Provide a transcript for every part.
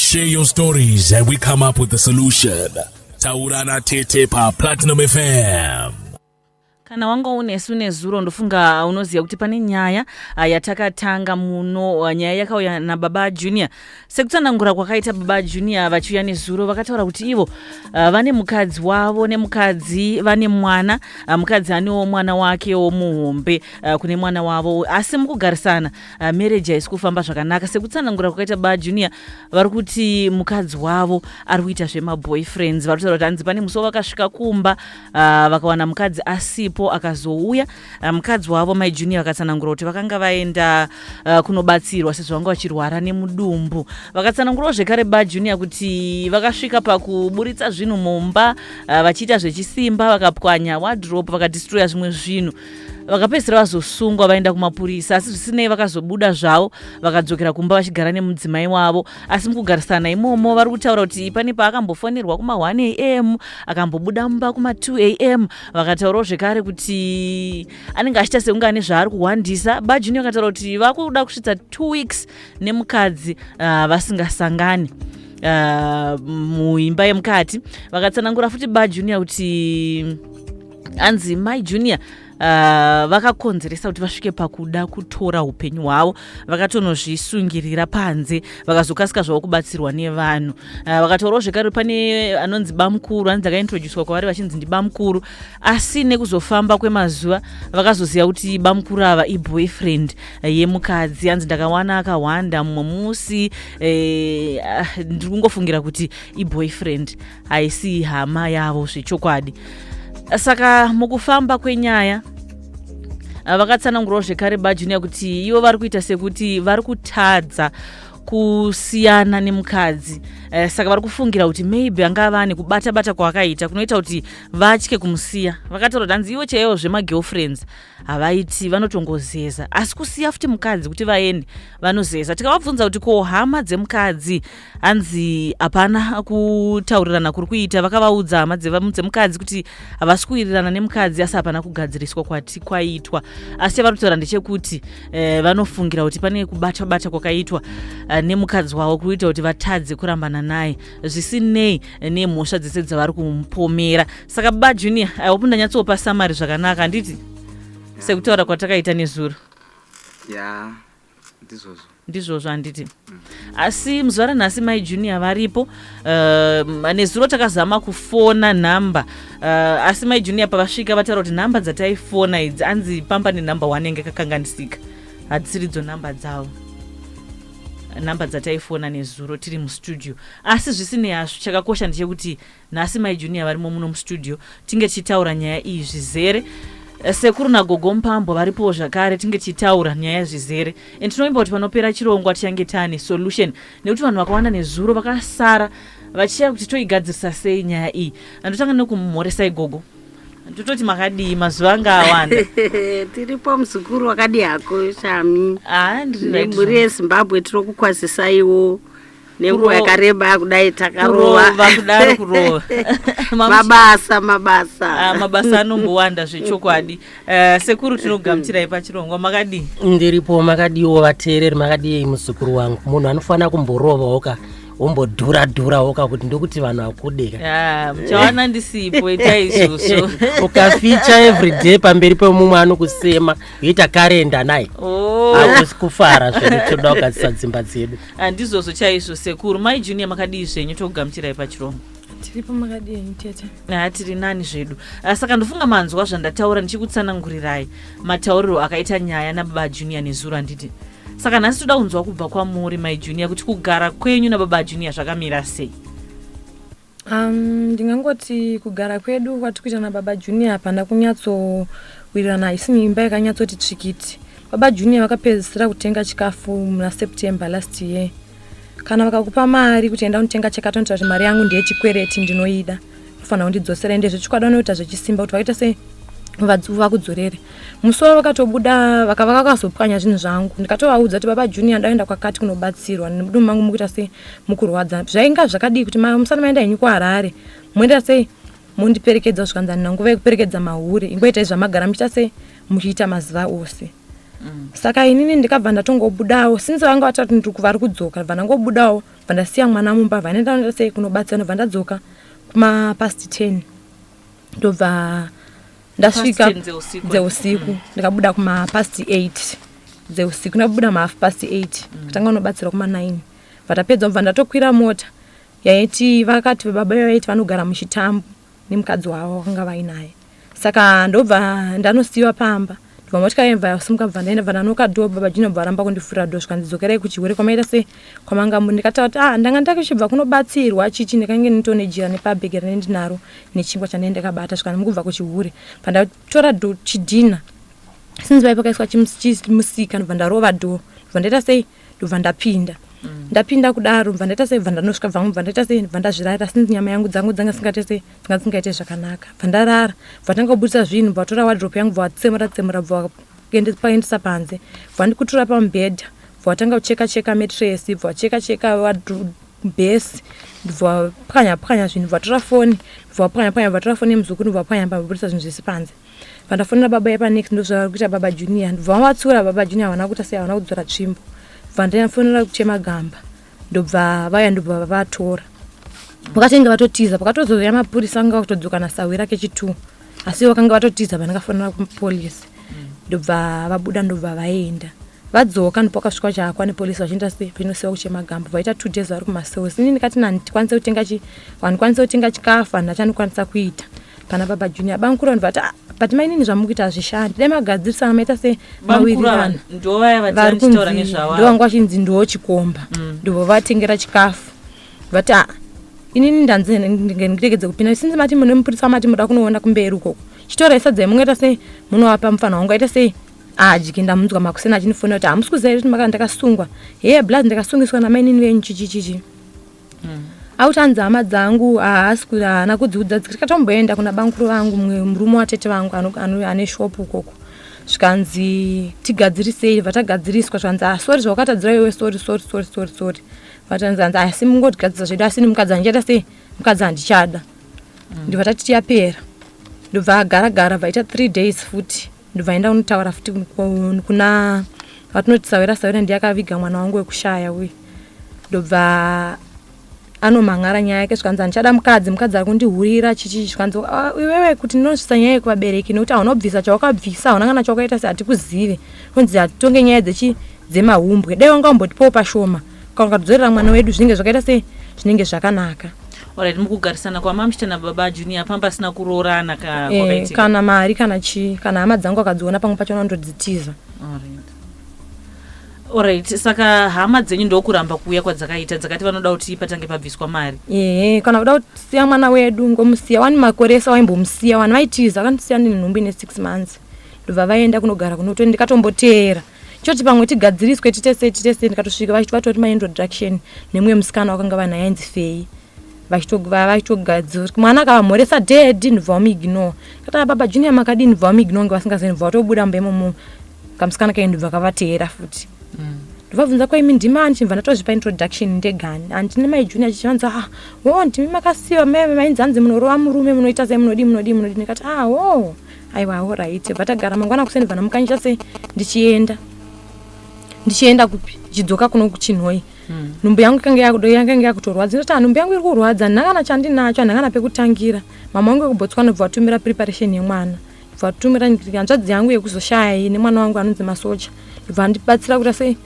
Share your stories and we come up with a solution. TAURA NATETE pa Platinum FM. Kana wanga unesu nezuro ndofunga unoziya kuti pane nyaya yatakatanga muno, nyaya yakauya naBaba Junior. Sekutsanangura kwakaita Baba Junior vachiuya nezuro vakataura kuti ivo vane mukadzi wavo nemukadzi vane mwana, mukadzi anewo mwana wake womuhombe kune mwana wavo, asi mukugarisana marriage haisi kufamba zvakanaka. Sekutsanangura kwakaita Baba Junior vari kuti mukadzi wavo ari kuita zvemaboyfriends, vari kutaura kuti hanzi pane musi vakasvika kumba vakawana mukadzi asipo akazouya mukadzi wavo Mai Junior vakatsanangura kuti vakanga vaenda kunobatsirwa sezvo vanga vachirwara nemudumbu. Vakatsanangurawo zvekare Baba Junior kuti vakasvika pakuburitsa zvinhu mumba vachiita zvechisimba, vakapwanya wardrobe, vakadestroya zvimwe zvinhu, vakapedzisira vazosungwa vaenda kumapurisa. Asi zvisinei vakazobuda zvavo vakadzokera kumba vachigara nemudzimai wavo. Asi mukugarisana imomo vari kutaura kuti pane paakambofonerwa kuma 1 am akambobuda mumba kuma 2 am. Vakataurawo zvekare kuti anenge achiita sekunge ane zvaari kuhwandisa. Baba Junior vakataura kuti vakuda kusvitsa 2 weeks nemukadzi vasingasangani muimba yemukati. Vakatsanangura futi Baba Junior kuti anzi Mai Junior vakakonzeresa kuti vasvike pakuda kutora upenyu hwavo, vakatonozvisungirira panze, vakazokasika zvavo kubatsirwa nevanhu. Vakataurawo zvekare pane anonzi bamukuru, anzi akaintroducwa kwavari vachinzi ndibamukuru, asi nekuzofamba kwemazuva vakazoziva kuti bamukuru ava iboyfriend yemukadzi. Anzi ndakawana akahwanda mumwe musi, ndiri kungofungira kuti iboyfriend haisi hama yavo zvechokwadi. Saka mukufamba kwenyaya vakatsanangurawo zvekare Baba Junior kuti ivo vari kuita sekuti vari kutadza kusiyana nemukadzi. Saka vari kufungira kuti maybe angava nekubata-bata kwakaita kunoita kuti vatye kumusiya. Vakataura kuti hanzi ivo chaivo zvemagirlfriends havaiti, vanotongozeza, asi kusiya futi mukadzi kuti vaende vanozeza. Tikavabvunza kuti ko hama dzemukadzi hanzi hapana kutaurirana kuri kuita, vakavaudza hama dzemukadzi kuti havasi kuwirirana nemukadzi asi hapana kugadziriswa kwati kwaitwa. Asi chavari kutaura ndechekuti vanofungira kuti pane kubata-bata kwakaitwa nemukadzi wavo kuita kuti vatadze kurambana naye, zvisinei nemhosva dzese dzavari kumupomera. Saka Baba Junior hope ndanyatsopa samari zvakanaka handiti? Sekutaura kwatakaita nezuro. Ya, ndizvozvo handiti? Asi muzuva ranhasi Mai Junior varipo, nezuro takazama kufona nhamba, asi Mai Junior pavasvika vataura kuti nhamba dzataifona idzi anzi pamba nenhamba 1 yange kakanganisika, hadzisiridzo nhamba dzavo, nhamba dzataifona nezuro tiri mustudio. Asi zvisinei hazvo, chakakosha ndechekuti nhasi Mai Junior varimo muno mustudio tinge tichitaura nyaya iyi zvizere. Sekuru nagogo Mupambo varipo zvakare tinge tichitaura nyaya zvizere. Tinoimba kuti panopera chirongwa tichange tane solution, nekuti vanhu vakawanda nezuro vakasara vachiya kuti toigadzirisa sei nyaya iyi. Ndotanga nekumhoresa igogo, ndototi makadii mazuva anga awanda? Tiripo muzukuru wakadii hako Shami. Ndiri yeZimbabwe tiri kukwazisaiwo nenguva yakareba kudai takarova kudaro kurova. Mabasa anombowanda zvechokwadi. Sekuru tinogamuchirai pachirongwa, makadii? Ndiripo, makadiwo vateereri, makadii muzukuru wangu. Munhu anofanira kumborovawo wombodhura-dhurawo kuti ndokuti vanhu vakudeka. Muchawana ndisipo itai izvozvo. Ukaficha everyday pamberi pemumwe anokusema yoita karenda naye. Hakusi kufara zvinotoda kugadzisa dzimba dzedu. Ndizvozvo chaizvo sekuru. Mai Junior makadii zvenyu tokugamuchirai pachirongwa? Tiripo, makadii tete? Tiri nani zvedu. Saka ndofunga manzwa zvandataura ndichikutsanangurirai matauriro akaita nyaya naBaba Junior nezuro handiti? Saka nhasi toda kunzwa kubva kwamuri Mai Junior kuti kugara kwenyu naBaba Junior zvakamira sei? Ndingangoti kugara kwedu kwati kuita naBaba Junior hapana kunyatsowirirana, haisi imba yakanyatsoti tsvikiti. Baba Junior vakapedzisira kutenga chikafu muna September last year. Kana vakakupa mari kuti enda unotenga chakatonta kuti mari yangu ndeyechikwereti ndinoida, unofanira kundidzosera ende zvechikwada unoita zvechisimba kuti vakaita sei vakudzorere. Musoro vakatobuda vakazopwanya zvinhu zvangu. Ndikatovaudza kuti Baba Junior ndaenda kwakati kunobatsirwa nemudumbu mangu mukuita sei mukurwadza. Zvainga zvakadii kuti musana maenda henyu kuHarare moenda sei mondiperekedza zvikanza nanguva yekuperekedza mahure, ingoitai zvamagara muchiita sei muchiita mazuva ose. Saka inini ndikabva ndatongobudawo since vanga vatati ndiri vari kudzoka bva ndangobudawo bva ndasiya mwana mumba, bva ndaenda ndasei kunobatsira, bva ndadzoka kuma past 10 ndobva ndasvika dzeusiku, ndikabuda kuma past 8 dzeusiku, ndabuda ma half past 8 kutanga unobatsira kuma 9. Vatapedza bva ndatokwira mota yaiti vakati baba yaiti vanogara muchitambo nemukadzi wavo vakanga vainaye. Saka ndobva ndanosiyiwa pamba, ndobva motikari yemva yasimuka, bva ndaenda bva ndanoka dho. Baba Junior bva ramba kundifura dho svika ndidzokerai kuchihure kwamaita sei kwamanga munhu. Ndikataura kuti ndanga ndakachibva kunobatsirwa chichi, ndikange ndintonejira nepabhegi rinenge ndinaro nechingwa chanenge ndakabata svika ndimukubva kuchihure. Bva ndatora dho chidhina sinzi vai pakaiswa chimusika, ndobva ndarova dho, ndobva ndaita sei, ndobva ndapinda kudaro, bva ndaita sei, bva ndanosvika bvangu, bva ndaita sei, bva ndazvirara sinzi nyama yangu dzangu dzanga dzisingaite zvakanaka. Bva ndarara, bva tanga kubudisa zvinhu, bva tora wardrobe yangu, bva tsemura, bva kuendesa panze, bva ndikutura pamubhedha, bva tanga kucheka mattress, bva cheka bhesi, bva pwanya zvinhu, bva tora foni, bva tora foni yemuzukuru, bva kubudisa zvinhu zvese panze. Bva ndafonera baba yepanext, ndozvavari kuita Baba Junior, ndobva vatsura Baba Junior, havana kuita sei, havana kudzora tsvimbo. Bva ndafonera kuchema gamba, ndobva vaya ndobva vatora. Vakatenge vatotiza, pakatozoya mapurisa anga kutodzoka nasawira kechi2, asi vakanga vatotiza vandakafonera kupolisi. Ndobva vabuda, ndobva vaenda. Vadzoka ndipo vakasvika chakwa nepolisi vachienda sei pinosiwa kuchema gamba. Vaita 2 days vari kumasewers. Ini ndikati handikwanise kutenga chikafu, handina chandikwanisa kuita pana Baba Junior. Bankura ndivati but mainini zvamukuita hazvishandi, dai magadzirisana maita sei mawirirana. Ndovangu vachinzi ndo chikomba, ndobva vatengera chikafu. Vati inini ndanzi ndiregedze kupinda, sinzi mati mune mupurisa mati muda kunoona kumberi ukoko. Chitora sadza mungaita sei munovapa mufana wangu aita sei ajiki. Ndamunzwa makusena achinifonera kuti hamusi kuziva kuti makanga ndakasungwa, blood ndakasungiswa namainini venyu chichichichi. Auti hanzi hama dzangu haana kudziudza, dzikatomboenda kuna bankuru vangu, murume watete vangu ane shopu ukoko. Zvikanzi tigadzirisei, vatagadziriswa. Zvikanzi sori zvawakatadzira iwe, sori. Vatanzi asi mungotigadzirisa zvedu, asi mukadzi handichada sei, mukadzi handichada. Ndivatati tiyapera. Ndobva agara vaita 3 days futi. Ndobva enda kunotaura futi kuna vatinotisawira ndiyakaviga mwana wangu wekushaya uye. Ndobva anomangara nyaya yake, zvikanzi ndichada mukadzi ari kundihurira chichi. Zvikanzi iwewe kuti ndinozvisa nyaya yekuvabereki nekuti haunobvisa chawakabvisa, hauna kana chawakaita hatikuzive. Kunzi hatitonge nyaya dzemahumbwe, dai wanga umbotipawo pashoma ukadzorera mwana wedu zvinenge zvakaita sei, zvinenge zvakanaka. Alright, mukugarisana kwama muchita naBaba Junior pamba sina kuroorana kana mari kana kana hama dzangu akadziona pamwe pacho vanondodzitiza. Alright, saka hama dzenyu ndokuramba kuuya kwadzakaita, dzakati vanoda kuti patange pabviswa mari. Kana kuda kusiya mwana wedu ngomusiya, wani makore esa waimbomusiya, wani vaitiza vakandisiya ndine nhumbi ine 6 months. Ndobva vaenda kunogara kunoto, ndikatomboteera choti pamwe tigadziriswe titese. Ndikatosvika vachitori maintroduction nemumwe musikana wakanga vanaye ainzi Fei, vachitogadzira mwana akavamhoresa dead, ndobva vamuignore. Kata Baba Junior makadini, ndobva vamuignore ngevasingazeni, ndobva vatobuda mumba imomo kamusikana kae, ndobva kavateera futi. Ndobvabvunza kwaimi ndimani, chimva ndatozvipa introduction ndegani, handine mai Junior chichivanzi ndimi makasiyiwa mainzi hanzi munorova murume, munoita sei, munodi. Ndikati aiwa alright. Vatagara mangwana kuseni, bva ndamukanyisa sei ndichienda kupi, ndichidzoka kuno kuChinhoi. Nhumbu yangu yakanga yakutorwadza, ndati nhumbu yangu iri kurwadza, handina kana chandinacho, handina kana pekutangira. Mama wangu wekuBotswana bva vatumira preparation yemwana, bva vatumira hanzvadzi yangu yekuzoshaya nemwana wangu anonzi Masocha, bva ndibatsira kuita sei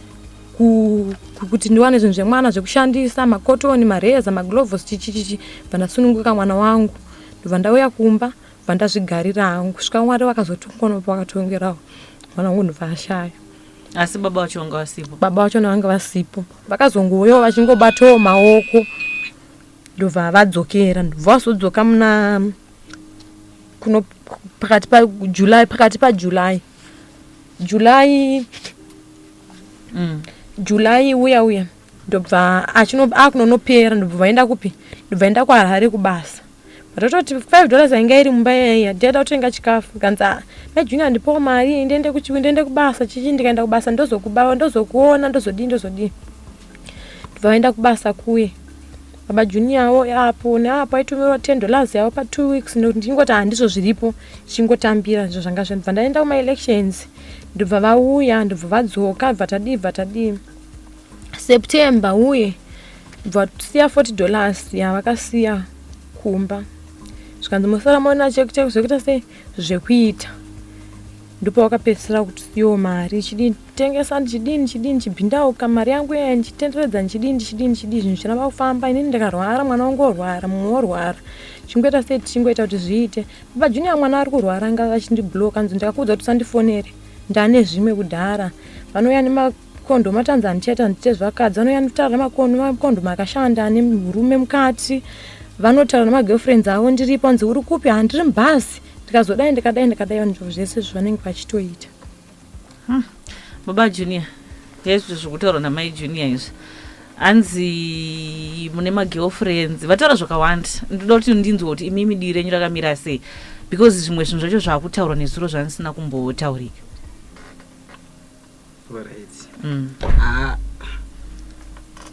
kuti ndiwane zvinhu zvemwana zvekushandisa, makotoni, mareza, magloves, chichichichi. Bva ndasununguka mwana wangu, ndobva ndauya kumba, bva ndazvigarira hangu. Kusvika Mwari wakazotongonopa, wakatongerawo mwana wangu, ndobva ashaya. Asi baba wacho vanga vasipo? Baba wacho vanga vasipo, vakazongoyo vachingobatawo maoko. Ndobva vadzokera, ndobva vazodzoka muna kuno pakati paJuly July uya ndobva akunonopera. Ndobva vaenda kupi, ndobva vaenda kuHarare kubasa. Vatototi $5 ainge iri mumba yaya, ndienda kutenga chikafu. Kanza mai Junior ndipowo mari ndiende kubasa, chichi ndikaenda kubasa ndozokuona, ndozodii. Ndobva vaenda kubasa kuye. Baba Junior apo neapo aitumirwa $10 yavo pa2 weeks, ndingoti handizvo zviripo, chingotambira izvo zvanga zvinhu. Bva ndaenda kuma-elections, ndobva vauya, ndobva vadzoka, vatadii September uye bvasiya $40 yavakasiya kumba zvikanzi musara maona chekucheko zvekuita sei zvekuita ndipo wakapedzisira kuti yo mari chidini tengesa chidini chibhindauka mari yangu iya ndichitenderedza chidini zvinhu zviramba kufamba inini ndikarwara mwana wangu orwara mumwe orwara chingoita sei tichingoita kuti zviite baba junior mwana ari kurwara anga achindibloka nzi ndakakuudza kuti usandifonere ndane zvimwe kudhara vanouya nemakondomu atanzi ndichaita ndite zvakadzi vanouya notaura makondomu akashanda ane murume mukati vanotaura namagirlfriends avo ndiripo nzi uri kupi handiri mubhazi ndikazodai ndikadai nzvo zvese zvavanenge vachitoita. Baba Junior, hezvi zvokutaura namai Junior izvi hanzi mune magirlfriends vataura zvakawanda ndoda kuti ndinzwe kuti imimi dii renyu rakamira sei because zvimwe zvinhu zvacho zvakutaura nezuro zvandisina kumbotaurika.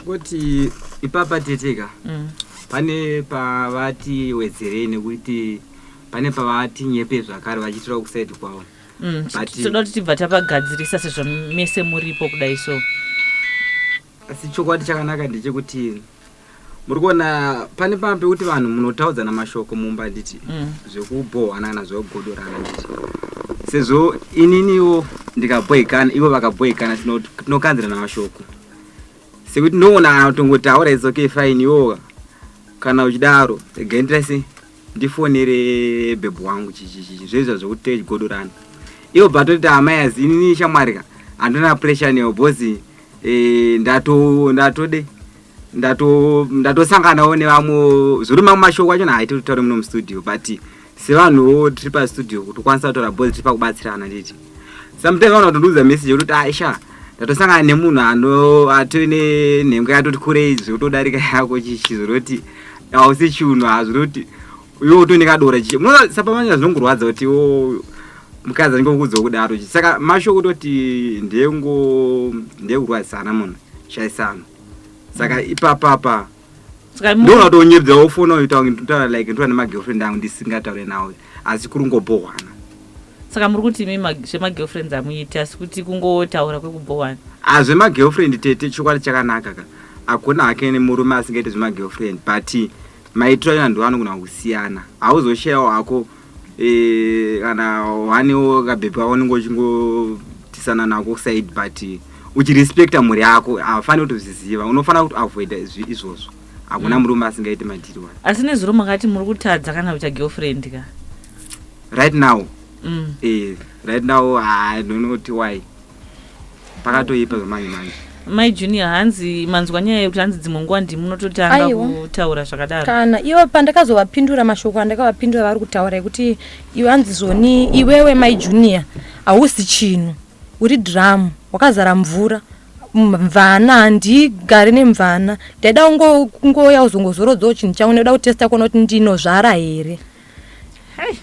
Kuti ipapa teteka pane pavati wedzerei nekuti pane pavati nyepe zvakare vachitora kusaidi kwavo. Toda kuti tibva tapagadzirisa sezvo mese muripo kudai so. Asi chokwadi chakanaka ndechekuti muri kuona pane pamwe pekuti vanhu munotaudzana mashoko mumba nditi zvekubhohwana kana zvegodorana nditi sezvo ininiwo ndikabhoikana ivo vakabhoikana tinokanzirana mashoko sekuti ndoona kutongotaura it's okay fine iwo kana uchidaro gendresi ndifonere bebhu wangu zvezvo zvokuti godorana ivo batoti amayazi inini shamwarika handina pressure newo bhozi ndatosanganawo nevamwe zviri mamwe mashoko acho haiti kutaura muno mustudio but sevanhuwo tiri pastudio kuti ukwanisa kutaura bhozi tiri pakubatsirana nditi sometimes vanhu vatondiudza message yekuti aisha ndatosangana nemunhu atoine nhengo yatoti kurei zvekutodarika yako zvekuti hausi chinhu hazviroti iwo utonekadora sapamanya zvinongorwadza kuti mukadzi aningokudza kudaro saka mashoko kutoti ndekurwadzisana munhu shaisana saka ipapapa ndona tonyebza wofona uitaura like ndoa nemagirlfriend angu ndisingataure nawo asi kurungobhohwana. Saka muri kuti imi zvemagirlfriends amuita asi kuti kungotaura kwekubhohwana zvemagirlfriend tete chokwadi chakanaka ka hakuna hake nemurume asingaiti zvemagirlfriend but maitiro acho ndo anogona kusiyana hauzoshayawo hako kana wanewo kabhebhi wako ningo uchingotisana nako side but uchirespekta mhuri yako hafani kutozviziva unofanira kuti avoida izvozvo hakuna murume asingaiti madhiri wani. Asi nezuro makati muri kutadza kana kuita girlfriend ka right now right now I don't know why pakatoipa zvamanje mai Junior hanzi manzwa nyaya yekuti hanzi dzimwe nguva ndimunototanga kutaura zvakadaro kana iwo pandakazovapindura mashoko andakavapindura vari kutaura ekuti iwe hanzi zvoni iwewe mai Junior hausi chinhu uri dhiramu wakazara mvura mvana handigari nemvana ndaida kungoya uzongozorodzao chinhu changu ndoda kutesta kuona kuti ndinozvara here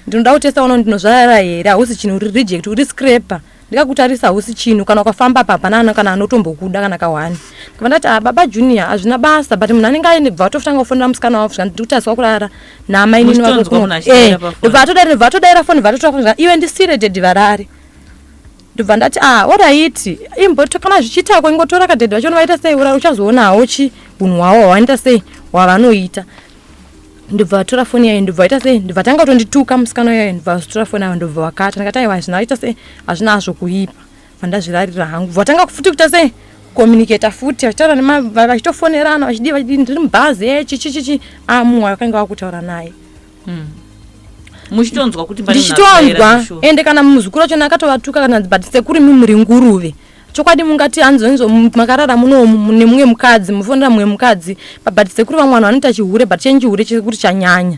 ndinoda kutesta kuona kuti ndinozvara here hausi chinhu uri reject uri scraper ndikakutarisa hausi chinhu kana ukafamba papanana kana anotombokuda kana kawani ndikavandati baba Junior hazvina basa but munhu anenge aine bva atotanga kufonera musikana wavo zvika ndikutaswa kurara namainini ndobva atodaira foni vatotora iwe ndisire dhedhiva rari ndobva ndati oraiti imbotokana zvichitako ingotora kadhedhiva chono vaita sei uchazoonawo unhu hwavo hwawaita sei hwavanoita ndobva vatora foni yayo ndobva vaita sei ndobva tanga kutondituka musikana yayo ndobva vatora foni yayo ndobva vakata ndikati aiwa zvinoita sei hazvina hazvo kuipa vandazvirarira hangu vatanga futi kuita sei kucommunicata futi vachitaura vachitofonerana vachidii ndiri mubhazi chichichichi mumwe vakanga vakutaura naye muchitonzwa kuti ndichitonzwa ende kana muzukuru wacho akatovatuka kana but sekuri mimuri nguruve chokwadi mungati hanzonzo makarara munomu nemumwe mukadzi mufonera mumwe mukadzi but sekuri vamwe vanhu vanoita chihure but chenchihure chekuti chanyanya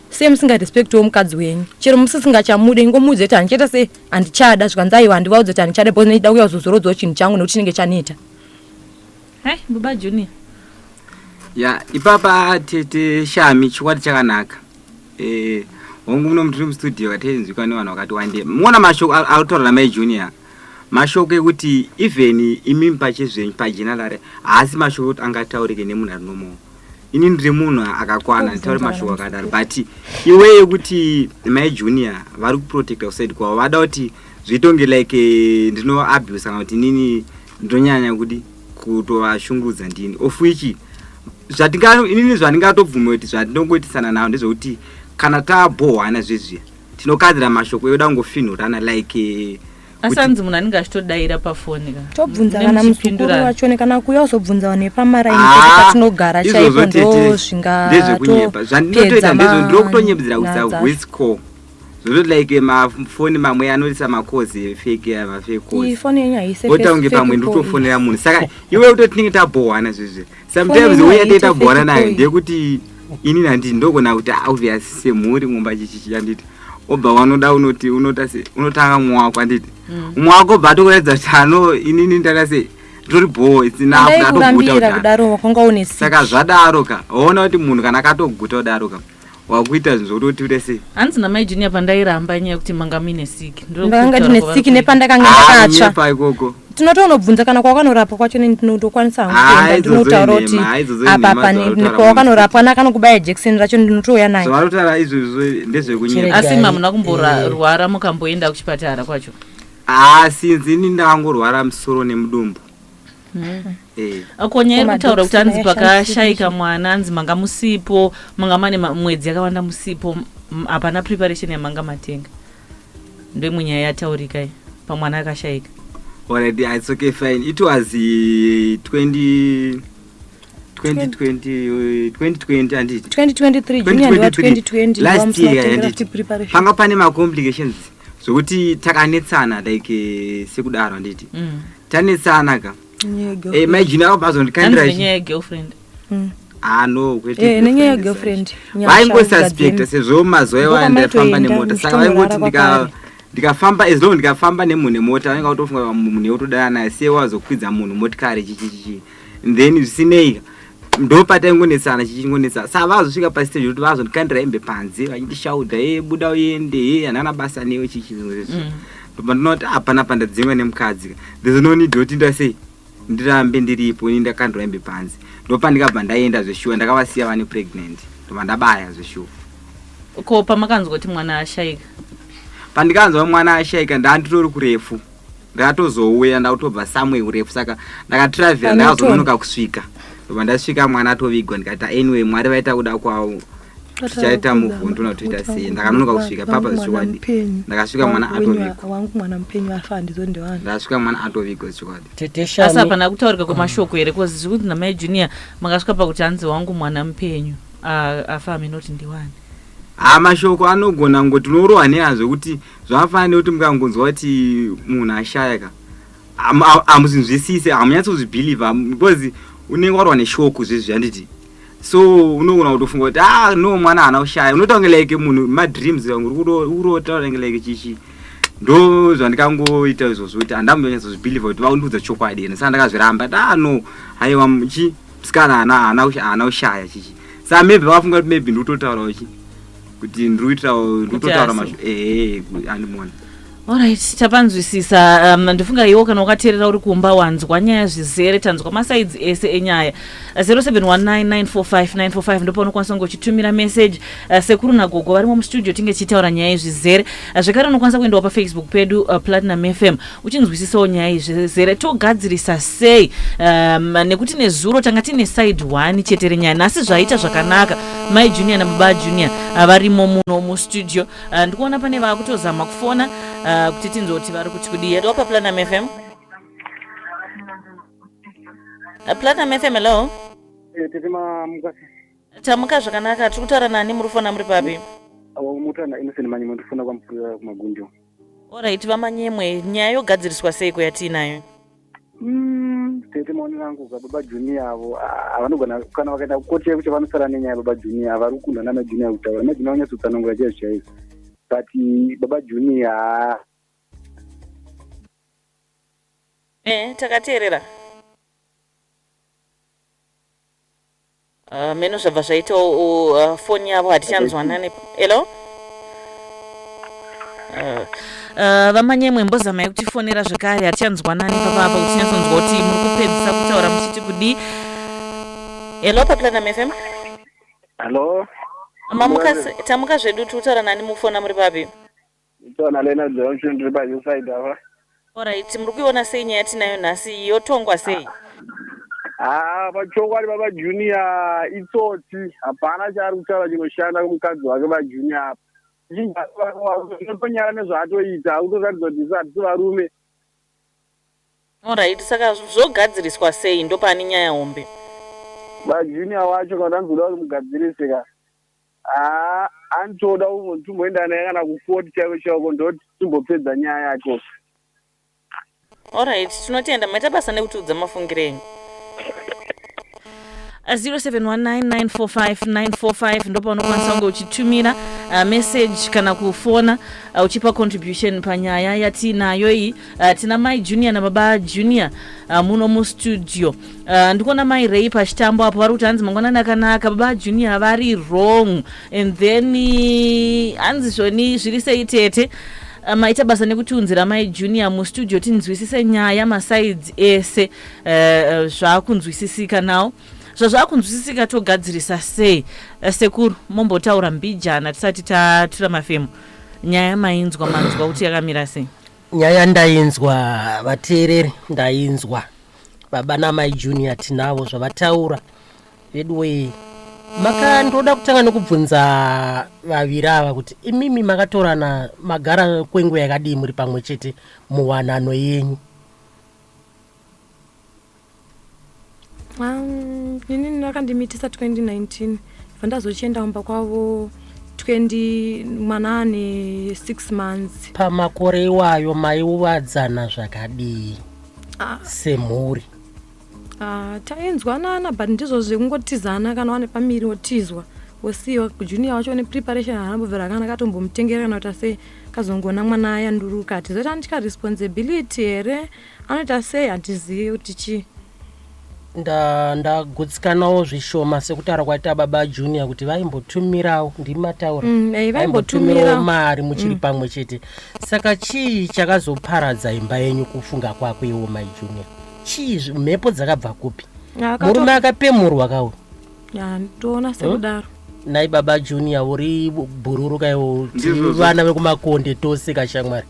sei musingarespectiwo mukadzi wenyu chero musisingachamude ngomudze kuti handichaita sei handichada zvikanzi aiwa handivaudze kuti handichada bcause ndida kuya kuzozorodzawo chinhu changu nekuti chinenge chaneta. Baba Junior ipapa tete shami chokwadi chakanaka hongu muno mutiri mustudio katenzwika nevanhu vakati wande muona mashoko autaura namai Junior mashoko ekuti even imi pachezvenyu pajenarare haasi mashoko kuti angataurike nemunhu ari nomowo ini ndiri munhu akakwana nditaure mashoko akadaro but iwe yekuti mai Junior vari kuprotecta kusaidi kwavo vada kuti zvitonge like ndinoabuse kana kuti inini ndinonyanya kuti kutovashungurudza ndini of which inini zvandingatobvuma kuti zvandinongoitisana nawo ndezvekuti kana tabhohwana zvezviya tinokadzira mashoko edu angofinhurana like asi anzi munhu anenge achitodaira pafoni tobvunza kana musukuru wachone kana kuya uzobvunza vanhu vepamaraini patinogara chaipo ndo ndezvekunyepa zvandinotoita ndezvo ndokutonyembedzera kuisa voice call zvoto like mafoni mamwe anoisa makozi fake amafake calls otaunge pamwe nditofonera munhu saka iwe kuti tinenge tabhohwana zvezve sometimes uya toita bhohwana nayo ndekuti inini handiti ndogona kuti obvious semhuri mumba chichichi anditi obva wanoda unoti unotanga mwako anditi mwako bva tokuratidza kuti ano inini ndakase tori bho itsinatobhuta saka zvadaro ka waona kuti munhu kana akatoguta kudaro ka wakuita zvinhu zvototi ute sei hanzi namai junior pandairamba nyaya yekuti manga mine siki ndanga ndine siki nepandakanga ndakatsva ikoko tinotoonobvunza kana kwakanorapwa kwacho ndinotokwanisa hangu ndinotaura kuti apa pane kwakanorapwa nakanokubaya jekiseni racho ndinotouya nayo zvavanotaura izvozvo ndezvekunyepa asi mamuna kumborwara mukamboenda kuchipatara kwacho sinzi ini ndakangorwara musoro nemudumbu konya iri kutaura kuti hanzi pakashayika mwana hanzi manga musipo manga mane mwedzi yakawanda musipo hapana preparation yamanga matenga ndomunyaya yataurika pamwana akashayika. Alright, it's okay, fine. It was 2020 and it 2023 junior ndo 2020 last year and panga pane ma complications zvokuti takanetsana like sekudaro nditi tanetsana ka my junior bazo ndikandira nyaya girlfriend no kwete nyaya girlfriend vaingo suspect sezvo mazoe wandafamba nemota saka vaingoti ndikafamba as long ndikafamba nemunhu nemota vanenge kutofunga munhu yotodana naye se wazokwidza munhu motikari chichichi then zvisinei ndopataingonetsana chichingonetsana saka vazosvika pastage kuti vazondikandira hembe panze vachindishaudha buda uende handana basa newe chichizvezvo ndopa ndinoti hapana pandadzimwa nemukadzi there's no need yoti ndasei ndirambe ndiripo ini ndakandira hembe panze ndopa ndikabva ndaenda zveshuwa ndakavasiya vane pregnant ndopa ndabaya zveshuwa ko pamakanzwa kuti mwana ashayika pandikanzwa mwana ashayika ndanditori kurefu ndakatozouya ndakutobva samwe urefu saka ndakatravhera ndakazononoka kusvika ndopa ndasvika mwana atovigwa ndikati anyway mwari vaita kuda kwawo tichaita muvhundu natoita sei ndakanonoka kusvika papa zvichikwadi ndakasvika mwana atovigwa wangu mwana mupenyu afa ndizondewana ndasvika mwana atovigwa zvichikwadi asi hapana kutaurika kwemashoko here kozi zvikuti namai junior makasvika pakuti hanzi wangu mwana mupenyu afa aminoti ndiwani mashoko anogona ngoti unorohwa nehazvo kuti zvamafanira kuti mukangonzwa kuti munhu ashayaka hamuzinzwisise hamunyatsozvibhiliva because unenge warwa neshoko zvezvi handiti so unogona kutofunga kuti no mwana haana kushaya unotaunge like munhu madreams urota unenge like chichi ndo zvandikangoita izvozvo kuti handambonyatsozvibhiliva kuti vaundiudza chokwadi ene saka ndakazviramba no haiwa musikana haana kushaya chichi saka maybe vakafunga kuti maybe ndikutotaurawo chi kuti ndikutotaura masho andimona. Alright, tapanzwisisa ndifunga iwo kana wakateerera uri kumba wanzwa nyaya zvizere tanzwa masaidzi ese enyaya 0719945945 ndipo unokwanisa ngochitumira message sekuru nagogo varimo mustudio tinge chitaura nyaya zvizere zvekare unokwanisa kuendawo pafacebook pedu Platinum FM uchinzwisisawo nyaya zvizere togadzirisa sei nekuti nezuro tanga tine side 1 chete renyaya asi zvaita zvakanaka mai junior nababa junior varimo muno mustudio ndikuona pane vakutozama kufona kuti tinzoti vari kuchikudii yedu apa Platinum FM. Platinum FM, hello. Tamuka zvakanaka, tiri kutaura nani, muri kufona muri papi? Mutana Innocent Manyemwe ndifuna kwamupfuura kumagunjo. Alright, vamanyemwe, nyaya yogadziriswa sei kuyatinayo? Tete maoni rangu baba junior avo avanogona kana vakaenda kukoti yekuti vanosara nenyaya baba junior vari kukunda nama junior kutaura majunior vanyatsotsanangura chaizo chaizo but baba junior takateerera meno zvabva zvaitawo foni yavo hatichanzwanani. Hello vamanyemwe mbozamai kutifonera zvekare hatichanzwanani papapa kuti tinyatsonzwa kuti muri kupedzisa kutaura muchiti kudii. Hello paPlatinum FM. Hello tamuka zvedu tiri kutaura nani, mufona muri papi? Tona lena Johnson ndiri paSide apa. Alright, muri kuiona sei nyaya yatinayo nhasi yotongwa sei? pachokwadi baba junior itsotsi hapana chaari kutaura chinoshanda kumukadzi wake bajunior apa panyara nezvaatoita utoratidza kuti isati varume. Alright, saka zvogadziriswa sei ndo pani nyaya hombe? Bajunior wacho kana anzoda kuti mugadzirise ka anotoda tumboenda naye kana ku40 chaiko ndoti timbopedza nyaya yacho. Alright, tinotenda maita basa nekutiudza mafungiro enyu. 0719945945 ndo paunokwanisa kunge uchitumira message kana kufona uchipa contribution panyaya yatinayo iyi. Tina mai junior nababa junior muno mustudio. Ndikuona mai Rei pachitambo apo vari kuti hanzi mangwanani akanaka, baba junior vari wrong, and then hanzi zvoni zviri sei tete. Maita basa nekutiunzira mai junior mustudio tinzwisise nyaya masides ese zvakunzwisisika nawo. Zvazvakunzwisisika togadzirisa sei? Sekuru mombotaura mbijana tisati tatura mafemo. Nyaya mainzwa manzwa kuti yakamira sei? Nyaya ndainzwa vateereri, ndainzwa baba namai junior tinavo zvavataura. Edway makandoda kutanga nekubvunza vaviri ava kuti imimi makatorana magara kwenguva yakadii muri pamwe chete muwanano yenyu? Ini ndakandimitisa 2019 vandazochienda kumba kwavo 6 months. Pamakore iwayo maiuwadzana zvakadii semhuri? Tainzwanana but ndizvo zvekungotizana kana wane pamiri wotizwa wosiwa. Junior wacho ne preparation anambobvera kana katombomutengera kana kuti sei kazongona mwana aya nduruka ati zoti andika responsibility here anoita sei andizivi kuti chi. Ndagutsikanawo zvishoma sekutaura kwaita baba junior kuti vaimbotumirawo ndimataura vaimbotumirawo mari muchiri pamwe chete. Saka chii chakazoparadza imba yenyu kufunga kwakwewo mai junior? Chii mhepo dzakabva kupi? Murume akapemurwa kawo? Ndoona sekudaro. Nai baba junior uri bhururuka iwo vana vekumakonde tose kashamwari.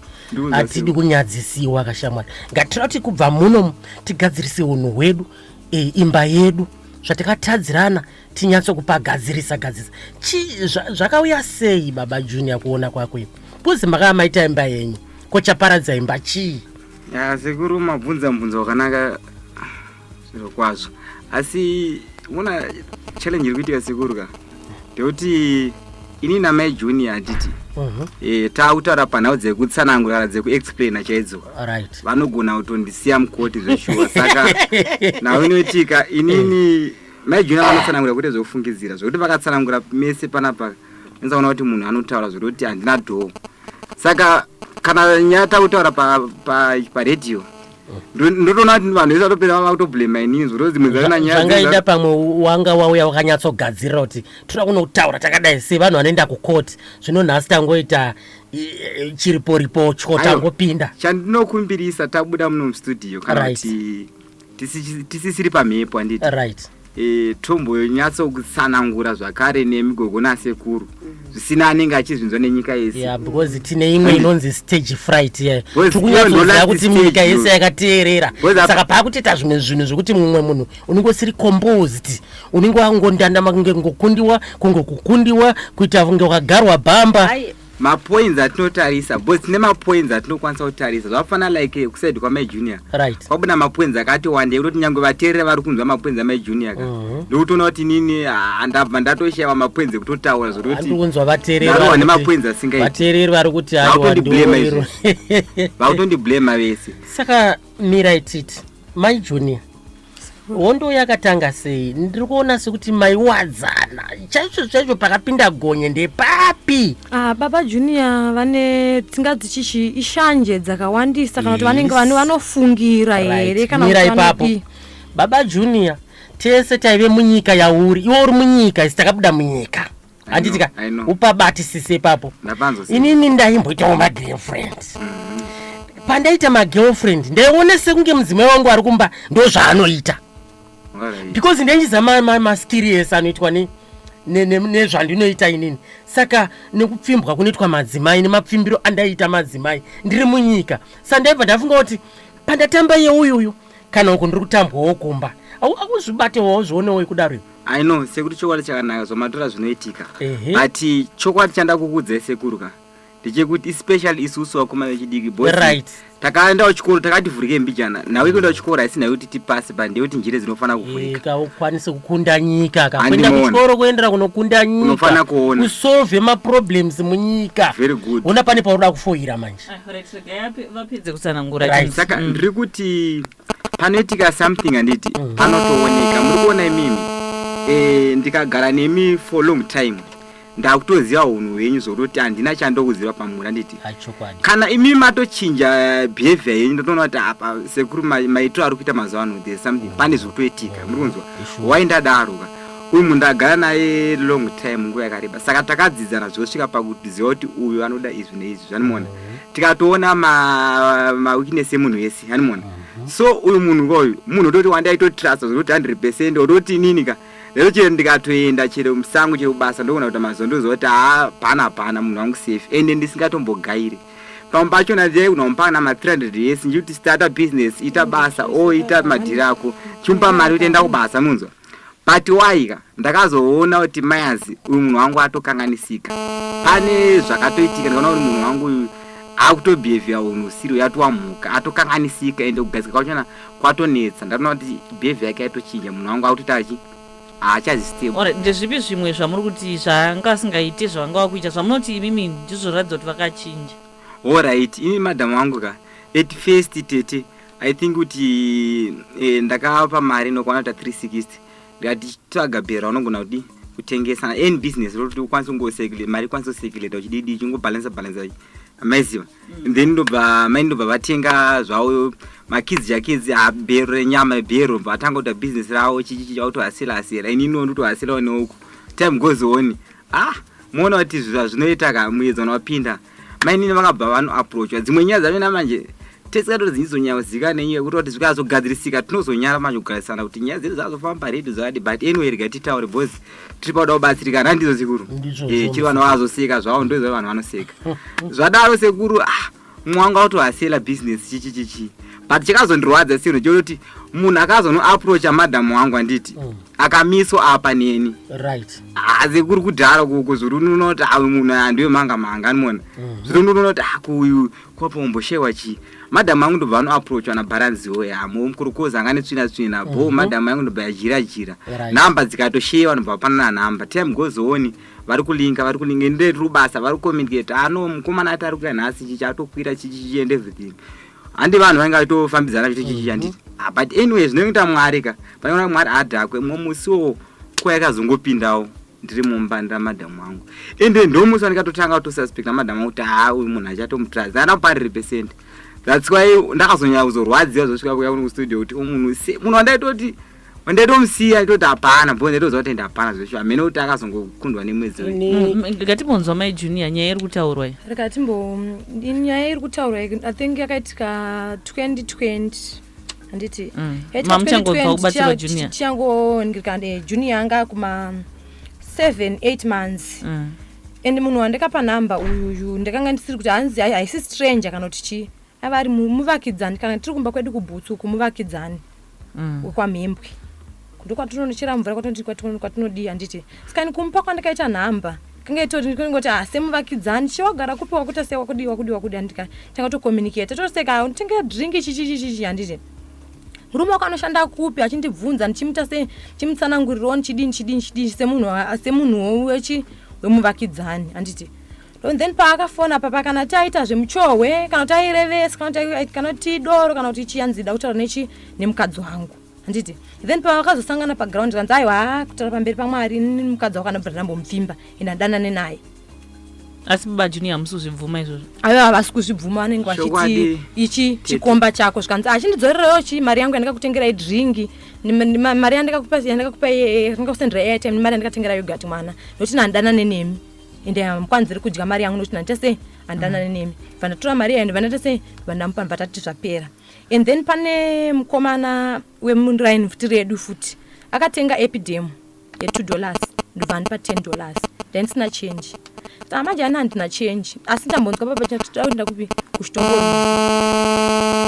Atidi kunyadzisiwa kashamwari. Ngatirati kubva muno tigadzirise unhu hwedu, imba yedu zvatakatadzirana tinyatsokupagadzirisa. Zvakauya sei baba junior kuona kwakwe? Kuzi makamaita imba yenyu kochaparadza imba chii? Sekuru mabvunza wakanaka zviro kwazvo, asi una challenge iri kuitika sekuru ka ndekuti ini namai junior handiti tautaura panhau dzekutsanangura dzekuexplaina chaidzo vanogona kutondisiya mukoti zveshuwa. Saka nhau inoitika inini mai junior vanotsanangura kuti zvokufungidzira zvokuti vakatsanangura mese panapa inozaona kuti munhu anotaura zvekuti handina dhoo. Saka kana nyaya tautaura paredhiyo ndotoona kuti vanhu vese vatopera vakutoblema inini zviro dzimwe dzakana nyaya zvangaita pamwe wanga wauya wakanyatsogadzirira kuti toda kunotaura takadai sei vanhu vanoenda kukoti. Zvino nhasi tangoita chiripo tangopinda. Chandinokumbirisa tabuda muno mustudio kana kuti tisisiri pamhepo handiti tombonyatsokusanangura zvakare nemigogo nasekuru zvisina anenge achizvinzwa nenyika yese. Because tine imwe inonzi stage fright tikunyatsoziva kuti nyika yese yakateerera. Saka pakutoita zvimwe zvinhu zvokuti mumwe munhu unenge usiri composed, unenge wangondandama kunge kukundiwa kuita kunge wakagarwa bhamba. Mapoints atinotarisa but tine mapoints atinokwanisa kutarisa zvafana like kusaidi kwamai junior kwabuda mapoints akati wande kuti nyangwe vateerera vari kunzwa mapoints amai junior ka ndokutoona kuti nini handabva ndatoshayiwa mapoints ekutotaura zvokuti kunzwa vateerera nemapoints asingaiti vateereri vari kuti vakutondiblema vese. Saka miraititi mai junior hondo yakatanga sei? Ndiri kuona sekuti maiwadzana chaizvo pakapinda gonye ndepapi? Baba junior vane tsinga dzichishi ishanje dzakawandisa kana kuti vanenge vanofungira here kana kuti ipapo. Baba junior tese taive munyika yauri, iwe uri munyika isi takabuda munyika handitika upabatisise ipapo. Inini ndaimboitawo magirlfriend. Pandaita magirlfriend ndaione sekunge mudzimai wangu ari kumba ndo zvaanoita. Because ndenjiza maskiri ese anoitwa nezvandinoita inini. Saka nekupfimbwa kunoitwa madzimai nemapfimbiro andaita madzimai ndiri munyika. Saka ndaibva ndafunga kuti pandatamba yeuyuyu kana uko ndiri kutambwawo kumba akuzvibatewo zvionewo kudaro. I know sekuti chokwadi chakanaka zvomatora zvinoitika. But chokwadi chandakukudzai sekuru ka ndechekuti especially isusu vakoma vechidiki boss. Right. Takaenda kuchikoro takati vhurike mbijana. Nawe kuenda kuchikoro haisina kuti tipase but ndeuti njire dzinofana kuvhurika. Ukwanise kukunda nyika ka. Kuenda kuchikoro kuendera kunokunda nyika. Unofana kuona. Kusolve ma-problems munyika. Very good. Una pane paunoda kufoira manje. Vapedze kutsanangura. Saka ndiri kuti panoitika something anditi panotooneka. Muri kuona imimi ndikagara nemi for long time ndakutoziva unhu hwenyu zvoroti handina chandokuziva pamura nditi kana imi matochinja behavior yenyu ndotoona kuti apa sekuru maitiro ari kuita mazuva ano there's something pane zvotoitika muri kunzwa waindadaroka uyu munhu ndagara naye long time nguva yakareba saka takadzidzana zvosvika pakuti ziva kuti uyu anoda izvi neizvi zvanimona tikatoona maweakness emunhu wese hanimona so uyu munhu koyu munhu ototi wandaitotrasta zvokuti 100% ototi ininika lero chero ndikatoenda chero musango chero basa ndoona kuti mazuva ndozoti hapana munhu wangu safe ende ndisingatombogairi pamwe pacho ndadzai unomupana ma300 years njuti starta business ita basa ita madhiri ako chimupa mari utoenda kubasa munzwa but waika ndakazoona kuti mayazi uyu munhu wangu atokanganisika pane zvakatoitika ndikaona kuti munhu wangu uyu akutobhehavia unhu siri yatowamuka atokanganisika ende kugadzika kwachona kwatonetsa ndatoona kuti behavior yake yaitochinja munhu wangu akutoita achazistable. Ndezvipi zvimwe zvamuri kuti zvanga asingaite zvanga wakuita zvamunoti imimi ndizvoratidza kuti vakachinja? Alright, ini madam wangu ka at first tete I think kuti ndakapa mari nokwana 360 ndikati twagabhera unogona kuti kutengesa any business roti ukwanise kungosekile mari kwanise kusekileta uchididi chungobalance amazing then ndobva vatenga zvavo makidzi abhero nyama bhero vatanga kuita business ravo chichi chautohasira ini ndotohasirawo neuku time goes on muona kuti zvinoita ka muedzano wapinda mainini vakabva vanoapproachwa dzimwe nyaya dzavena manje tesikato dzinizonyazika nenyaya yekuti kuti zvikazogadzirisika tinozonyara manje kugarisana kuti nyaya dzedu dzazofamba paredio zvakadi but anyway rega titaure bhozi tiri pauda kubatsirikana handizo sekuru chiri vanhu vazoseka zvavo ndo vanhu vanoseka zvadaro sekuru mwangu autohasela business chichi but chakazondirwadza sero chokuti munhu akazonoapproacha madhamu wangu anditi akamiswa apa neni asi kuri kudhara kuko zviri unoona kuti munhu andiwe manga animona zviri unoona kuti kuyu kwapomboshewa chii madhamu wangu ndobva anoapproachwa nabaranziwo yamo mukurukoza angane tsvina bo madhamu yangu ndobva yajira nhamba dzikatoshewa ndobva panana nhamba time goes on vari kulinga ndiri rubasa vari communicate mukomana ati ari kuya nhasi chichi atokwira chichi and everything handi vanhu vainge vaitofambidzana chichi handiti but anyway zvinoita mwari ka panoona mwari adhakwe mumwe musiwo kwayakazongopindawo ndiri mumba ndamadhamu wangu ende ndomusi wandikatotanga kutosuspect namadhamu wangu kuti uyu munhu achatomutrazi ana pariri percent that's why ndakazonyanya kuzorwadziwa zvosvika kuya kuno kustudio kuti munhu wandaitoti wandaitomusiya itoti hapana bo ndaitoziva kuti ndapana zvesho amene kuti akazongokundwa nemwedzi ngatimbonzwa mai junior nyaya iri kutaurwa iyi nyaya iri kutaurwa I think yakaitika 2020 handiti mamuchangobva kubatsirwa junior tichangondikande junior anga kuma 7-8 months and munhu wandakapa nhamba uyu ndakanga ndisiri kuti hanzi haisi stranger kana kuti chii ava ari muvakidzani kana tiri kumba kwedu kubhutsu kumuvakidzani kwamhembwe kuti kwatinonochera mvura kwatinodii handiti sikani kumupa kwandakaita nhamba kanga itoti semuvakidzani chewagara kupiwa kuita sewakudi handika tanga tokommunicate toseka tenge dringi chichichichi handiti murume wako anoshanda kupi achindibvunza ndichimuita chimutsanangurirawo chidini semunhu wemuvakidzani handiti and then paakafona papa kana taita zvemuchohwe kana kuti airevesi kana kuti doro kana kuti chiyanzida kutaura nemukadzi wangu handiti then pavakazosangana paground kanzi aiwa kutaura pamberi pamwari mukadzi wako anobva ndambomupfimba ende andanane naye asi baba junior hamusi kuzvibvuma izvozvo aiwa havasi kuzvibvuma vanenge vachiti ichi chikomba chako zvikanzi achindidzorerawo mari yangu yandikakutengerai dringi mari yandikakusendera airtime nemari yandikatengera yogati mwana nokuti nandanane nemi ende mukwanziri kudya mari yangu nokuti nanditase andanane nemi vandatora mari yayo vandatase vandamupa vatati zvapera and then pane mukomana wemuraini futi redu futi akatenga epidem ye$2 ndobva andipa $10 then sina change manje ana handina change asi ndambonzwa papa chatoenda kupi kuchitongoro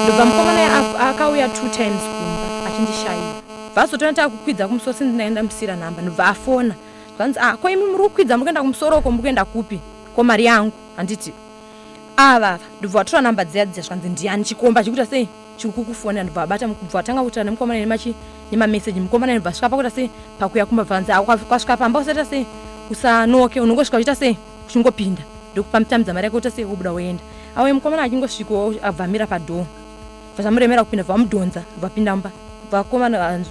ndobva mukomana akauya 2 times kumba achindishayira vazotoenda kukwidza kumusoro sindinaenda musira namba ndobva afona zvanzi ko imi muri kukwidza muri kuenda kumusoroko muri kuenda kupi ko mari yangu handiti ava ndobva vatora namba dziya zvanzi ndiani chikomba chikuita sei chiri kukufonera ndobva abata mukubva watanga kutaura nemukomana nemameseji mukomana ndobva asvika pakuita sei pakuya kumba bvanzi kwasvika pamba usaita sei usanoke unongosvika uchiita sei uchingopinda ndokupamitamidza mari yake uita sei ubuda woenda awe mukomana achingosvikawo abvamira padhoo vasamuremera kupinda vamudhonza vapinda mba vakomana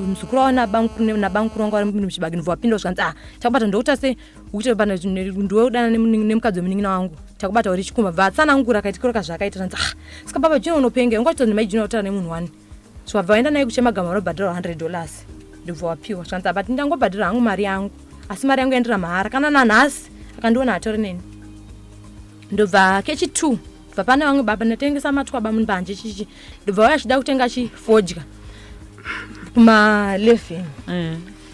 muzukuru wavo nabankuru wangu vari muchibage ndovapinda zvanzi takubata ndouta sei ukuti pana ndoudana nemukadzi wemunin'ina wangu takubata uri chikumba vatsanangura kaitikoroka zvakaita zvanzi saka baba junior unopenge ungachita nemai junior utaura nemunhu wani so vabva vaenda naye kuchemagama varobhadhira $100 ndobva wapiwa zvanzi but ndangobhadhira hangu mari yangu asi mari yangu yaendera mahara kana nanhasi akandiona atori neni ndobva kechi2 ndobva pane vamwe baba natengesa matwaba mumbanje chichi ndobva waya achida kutenga chifodya kuma11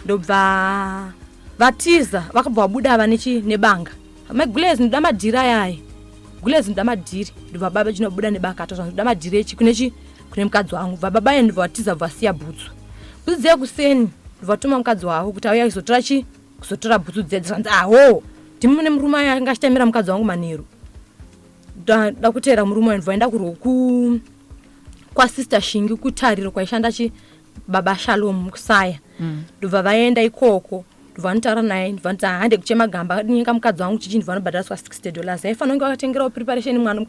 ndobva vatiza vakabva vabuda ava nebanga magulezi ndoda madhiri ayayi gulezi ndoda madhiri ndobva baba chinobuda nebakato ndoda madhiri echi kune mukadzi wangu bva baba ye ndobva vatiza vasiya bhutsu dzekuseni ndobva vatuma mukadzi wavo kuti auya kuzotora bhutsu dzedzi zvanzi aho ndimune murume aya anga achitamira mukadzi wangu manheru da kuteera murume wayo ndobva enda kwasister Shingi kutariro kwaishanda baba Shalom kusaya ndobva vaenda ikoko ndobva vanotaura naye ndobva nditi hande kuchemagamba nyika mukadzi wangu chichi ndobva vanobhadhariswa $60 aifanira kunge vakatengerawo preparation mwana